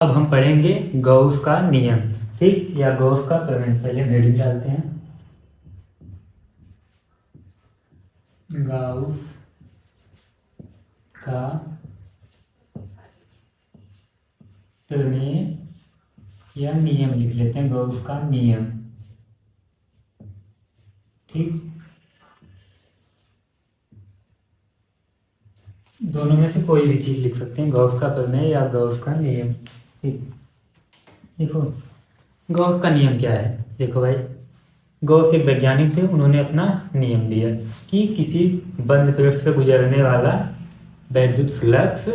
अब हम पढ़ेंगे गॉस का नियम, ठीक, या गॉस का प्रमेय। पहले हेडिंग डालते हैं, गॉस का प्रमेय या नियम लिख लेते हैं, गॉस का नियम, ठीक। दोनों में से कोई भी चीज लिख सकते हैं, गॉस का प्रमेय या गॉस का नियम, ठीक। देखो गॉस का नियम क्या है। देखो भाई, गॉस एक वैज्ञानिक थे, उन्होंने अपना नियम दिया कि किसी बंद पृष्ठ से गुजरने वाला वैद्युत फ्लक्स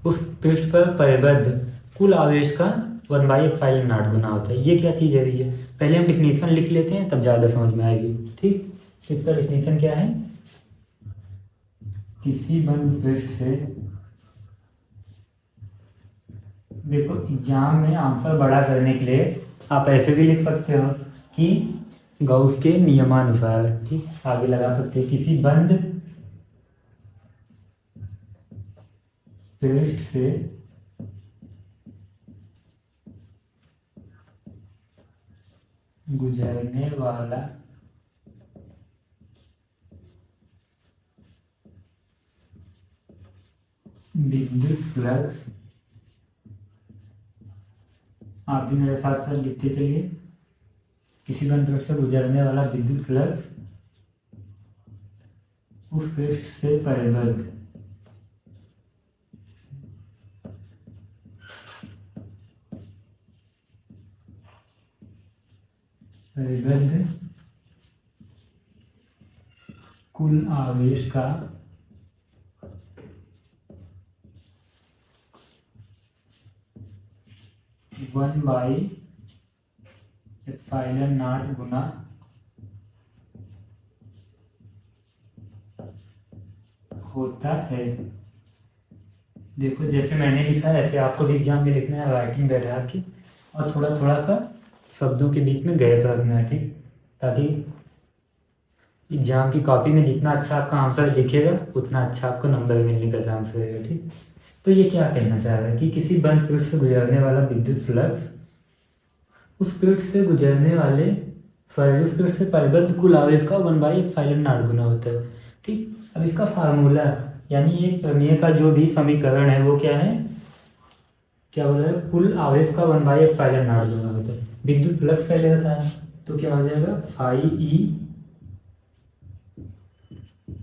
उस पृष्ठ पर परिबद्ध कुल आवेश का 1/ε0 गुना होता है। ये क्या चीज़ है भैया, पहले हम डिफिनीशन लिख लेते हैं तब ज़्यादा समझ में आएगी, ठीक। इसका डिफिनीशन क्या है, किसी बंद पृष्ठ से, देखो एग्जाम में आंसर बड़ा करने के लिए आप ऐसे भी लिख सकते हो कि गॉस के नियमानुसार, ठीक, आगे लगा सकते हैं किसी बंद पृष्ठ से गुजरने वाला विद्युत फ्लक्स, आप भी मेरे साथ साथ लिखते चलिए, किसी बंद पृष्ठ से गुजरने वाला विद्युत फ्लक्स उस पृष्ठ से परिबद्ध कुल आवेश का 1/ε0 गुना होता है। देखो जैसे मैंने लिखा है ऐसे आपको भी एग्जाम में लिखना है, राइटिंग बैठा के, और थोड़ा थोड़ा सा शब्दों के बीच में गैप रखना है, ठीक, ताकि एग्जाम की कॉपी में जितना अच्छा आपका आंसर दिखेगा उतना अच्छा आपको नंबर मिलने का चांस रहेगा, ठीक। तो ये क्या कहना चाह रहा है कि किसी बंद पृष्ठ से गुजरने वाला विद्युत फ्लक्स उस पृष्ठ से गुजरने वाले उस पृष्ठ से परिबद्ध कुल आवेश का 1/ε0 गुना होता है, ठीक। अब इसका फार्मूला यानी ये प्रमेय का जो भी समीकरण है वो क्या है, क्या बोल रहा है, कुल आवेश का 1/ε0 गुना होता है। विद्युत फ्लक्स पहले बताया तो क्या हो जाएगा, φE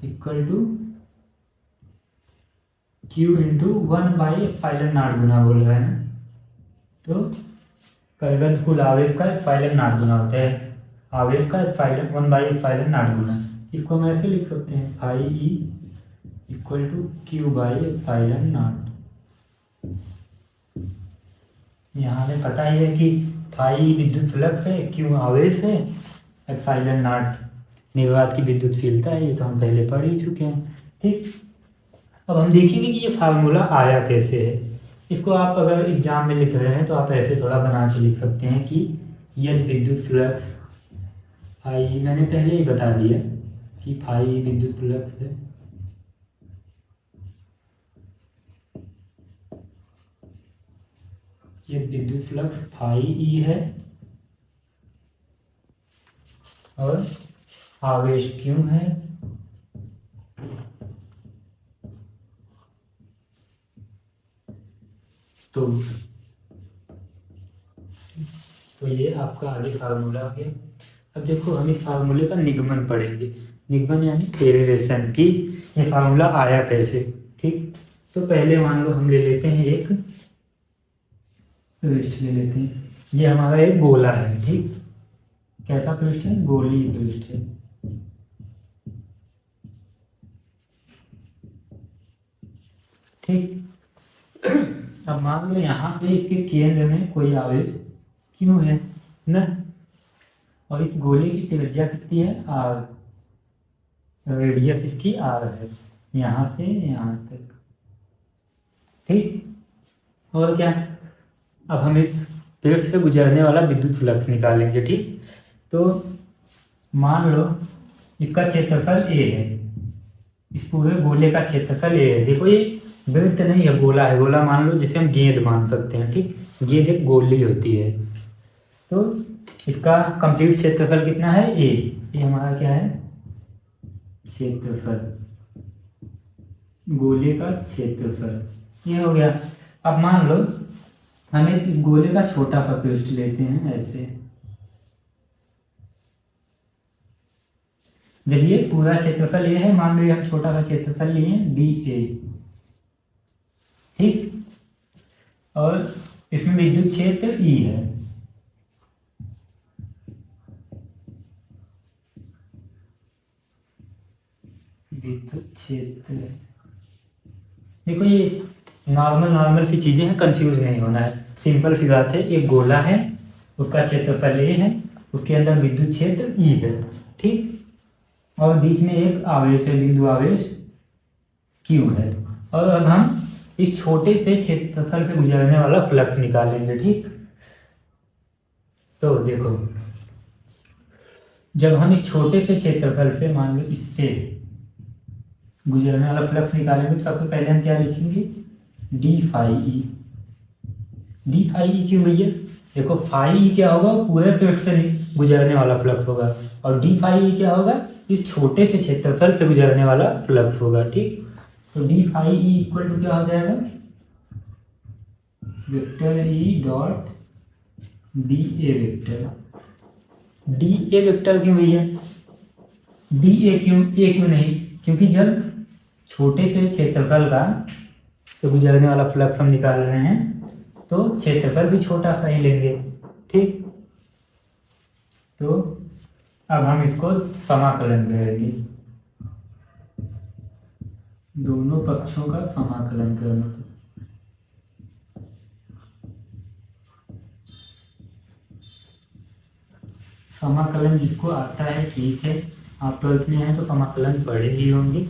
equal to Q into 1/ε0 गुना बोल रहा है ना, तो परिबद्ध कुल आवेश का ε0 गुना होता है, आवेश का 1/ε0 गुना। इसको हम ऐसे लिख सकते हैं, φE इक्वल टू Q/ε0। यहाँ हमें पता ही है कि फाई विद्युत फ्लक्स है, Q आवेश है, ε0 निर्वात की विद्युतशीलता है, ये तो हम पहले पढ़ ही चुके हैं, ठीक। अब हम देखेंगे कि ये फार्मूला आया कैसे है। इसको आप अगर एग्जाम में लिख रहे हैं तो आप ऐसे थोड़ा बना के लिख सकते हैं कि यदि विद्युत फ्लक्स फाई, मैंने पहले ही बता दिया कि फाई विद्युत फ्लक्स है, ये विद्युत फ्लक्स φE है और आवेश Q है, तो ये आपका आगे फार्मूला है। अब देखो हम इस फार्मूले का निगमन पढ़ेंगे, निगमन यानी डेरिवेशन की ये फार्मूला आया कैसे, ठीक। तो पहले मान लो हम ले लेते हैं एक पृष्ठ ले लेते हैं, ये हमारा एक गोला है, ठीक। कैसा पृष्ठ है, गोलीय पृष्ठ है, ठीक। अब मान लो यहाँ पे इसके केंद्र में कोई आवेश क्यों है ना, और इस गोले की त्रिज्या कितनी है, r, रेडियस इसकी r है, यहाँ से यहाँ तक, ठीक। और क्या, अब हम इस पृष्ठ से गुजरने वाला विद्युत फ्लक्स निकालेंगे, ठीक। तो मान लो इसका क्षेत्रफल A है, इस पूरे गोले का क्षेत्रफल A है। देखो ये वृत्त नहीं है, गोला है। गोला मान लो, जिसे हम गेंद मान सकते हैं। ठीक, गेंद एक गोली होती है। तो इसका कंप्लीट क्षेत्रफल कितना है? ए। ये हमारा क्या है? क्षेत्रफल, गोले का क्षेत्रफल। ये हो गया। अब मान लो हम एक इस गोले का छोटा सा पृष्ठ लेते हैं ऐसे। जब ये पूरा क्षेत्रफल ये है, मान लो ये हम छोटा सा क्षेत्रफल लिए डी ए। ठीक, और इसमें विद्युत क्षेत्र ई है। विद्युत क्षेत्र, देखो ये नॉर्मल सी चीजें हैं, कंफ्यूज नहीं होना है। सिंपल सी बात है, एक गोला है, उसका क्षेत्रफल ए है, उसके अंदर विद्युत क्षेत्र ई है। ठीक, और बीच में एक आवेश है, बिंदु आवेश क्यू है। और अब हम इस छोटे से क्षेत्रफल से गुजरने वाला फ्लक्स निकालेंगे। ठीक, तो देखो जब हम इस छोटे से क्षेत्रफल से, मान लो इससे गुजरने वाला फ्लक्स निकालेंगे, तो सबसे पहले हम क्या लिखेंगे? D phi E. D phi E क्यों भैया? देखो फाई ई क्या होगा? पूरे पृष्ठ से गुजरने वाला फ्लक्स होगा, और डी फाई ई क्या होगा? इस छोटे से क्षेत्रफल से गुजरने वाला फ्लक्स होगा। ठीक, तो d phi E equal to क्या हो जाएगा? Vector E dot d A vector. D A vector क्यों भैया? डी ए क्यों? ए क्यों नहीं? क्योंकि जब छोटे से क्षेत्रफल का से गुजरने वाला फ्लक्स हम निकाल रहे हैं, तो क्षेत्रफल भी छोटा सा ही लेंगे। ठीक, तो अब हम इसको समाकलन करेंगे, दोनों पक्षों का समाकलन करना। समाकलन जिसको आता है ठीक है, आप 12th में हैं तो समाकलन पढ़े ही होंगे,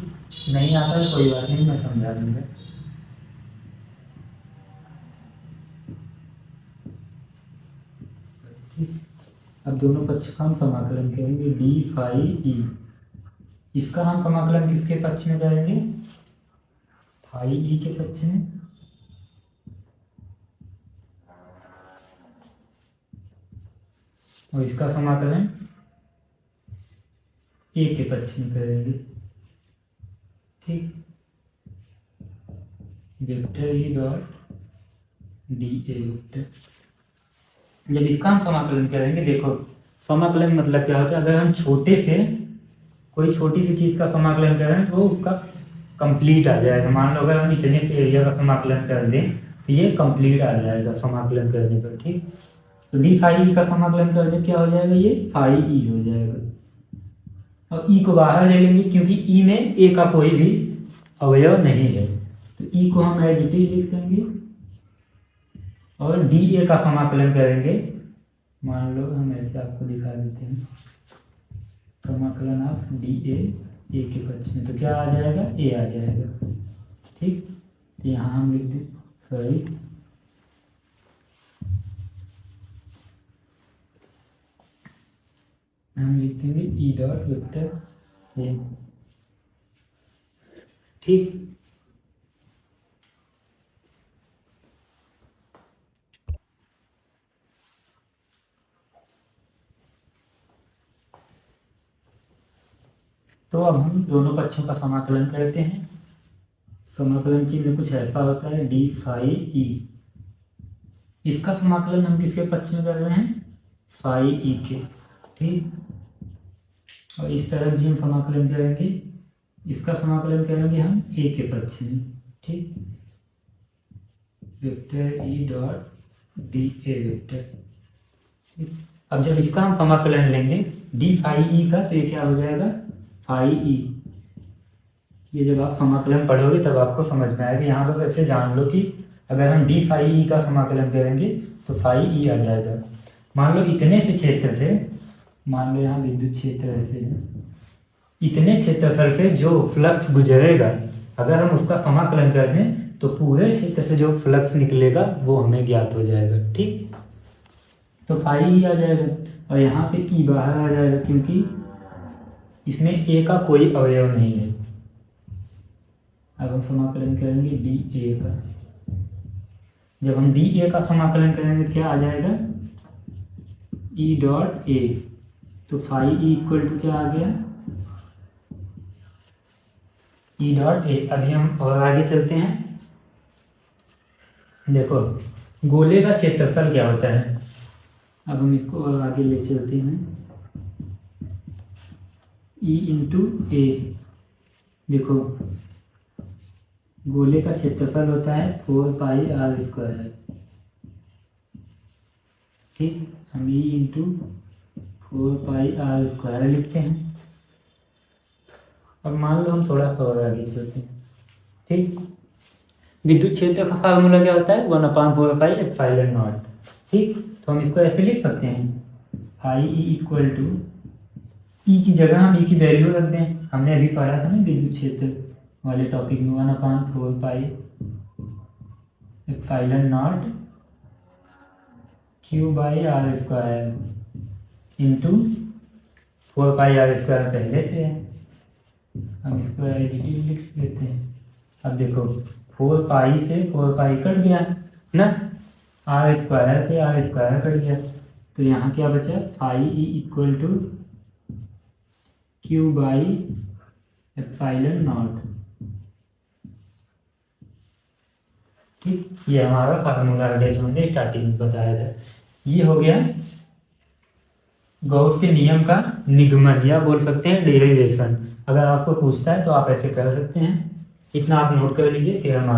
नहीं आता है कोई बात नहीं, मैं समझा दूंगा। अब दोनों पक्ष का हम समाकलन करेंगे, डी फाई ई। इसका हम समाकलन किसके पक्ष में करेंगे? फाई ई के पक्ष में। और इसका समाकलन ए के पक्ष में करेंगे। ठीक, vector E dot d A vector. जब इसका हम समाकलन करेंगे, देखो समाकलन मतलब क्या होता है? अगर हम छोटे से कोई छोटी सी चीज का समाकलन करें तो वो उसका कंप्लीट आ जाएगा। मान लो अगर हम इतने से एरिया का समाकलन कर दें तो ये कंप्लीट आ जाएगा समाकलन करने पर। ठीक, तो डी फाई ई का समाकलन करने क्या हो जाएगा? ये फाई ई हो जाएगा। और ई को बाहर ले लेंगे क्योंकि ई में ए का कोई भी अवयव नहीं है, तो ई को हम एज इट इज लिख देंगे। और डी ए का समाकलन करेंगे, मान लो हम ऐसे आपको दिखा देते हैं, समाकलन ऑफ डी ए के पक्ष में, तो क्या आ जाएगा? ए आ जाएगा। ठीक, तो यहाँ हम लिख दें, सॉरी हम लिख देंगे ई डॉट वेक्टर ए। ठीक, तो अब हम दोनों पक्षों का समाकलन करते हैं। समाकलन चिन्ह कुछ ऐसा होता है, डी फाई ई। इसका समाकलन हम किसके पक्ष में कर रहे हैं? फाई ई के। ठीक, और इस तरह भी हम समाकलन करेंगे, इसका समाकलन करेंगे हम ए के पक्ष में। ठीक, vector E dot d A vector. अब जब इसका हम समाकलन लेंगे डी फाई ई का, तो ये क्या हो जाएगा? Phi E. ये जब आप समाकलन पढ़ोगे तब आपको समझ में आएगा। यहाँ पर ऐसे जान लो कि अगर हम डी फाई ई का समाकलन करेंगे तो फाई ई आ जाएगा। मान लो इतने से क्षेत्र से, मान लो यहाँ विद्युत क्षेत्र ऐसे है, इतने क्षेत्रफल से जो फ्लक्स गुजरेगा, अगर हम उसका समाकलन कर दें तो पूरे क्षेत्र से जो फ्लक्स निकलेगा वो हमें ज्ञात हो जाएगा। ठीक, तो फाई ई आ जाएगा, और यहाँ पे ई बाहर आ जाएगा क्योंकि इसमें ए का कोई अवयव नहीं है। अब हम समाकलन करेंगे डी ए का। जब हम डी ए का समाकलन करेंगे तो क्या आ जाएगा, ई डॉट ए। तो फाई ई इक्वल टू क्या आ गया, ई डॉट ए। अभी हम और आगे चलते हैं। देखो गोले का क्षेत्रफल क्या होता है, अब हम इसको और आगे ले चलते हैं। ई इंटू ए, देखो गोले का क्षेत्रफल होता है 4 पाई आर स्क्वायर। ठीक, हम E into 4 pi r square लिखते हैं। अब मान लो हम थोड़ा सा और आगे चलते हैं। ठीक, विद्युत क्षेत्र का फार्मूला क्या होता है, 1/4 पाई एप्सिलॉन नॉट। ठीक, तो हम इसको ऐसे लिख सकते हैं, फाई ई इक्वल टू, ई की जगह हम ई की वैल्यू रख दें। हमने अभी पढ़ा था ना विद्युत क्षेत्र वाले टॉपिक में, 1/4 pi epsilon naught q by r square into 4 pi r square पहले से है, हम इसको एडिटिव लिख लेते हैं। अब देखो 4 पाई से 4 पाई कट गया ना, आर स्क्वायर से आर स्क्वायर कट गया, तो यहाँ क्या बचा, phi E equal to q by epsilon naught. ठीक, ये हमारा फार्मूला है जो हमने स्टार्टिंग में बताया था। ये हो गया गॉस के नियम का निगमन, या बोल सकते हैं डेरिवेशन। अगर आपको पूछता है तो आप ऐसे कर सकते हैं। इतना आप नोट कर लीजिए, फिर हम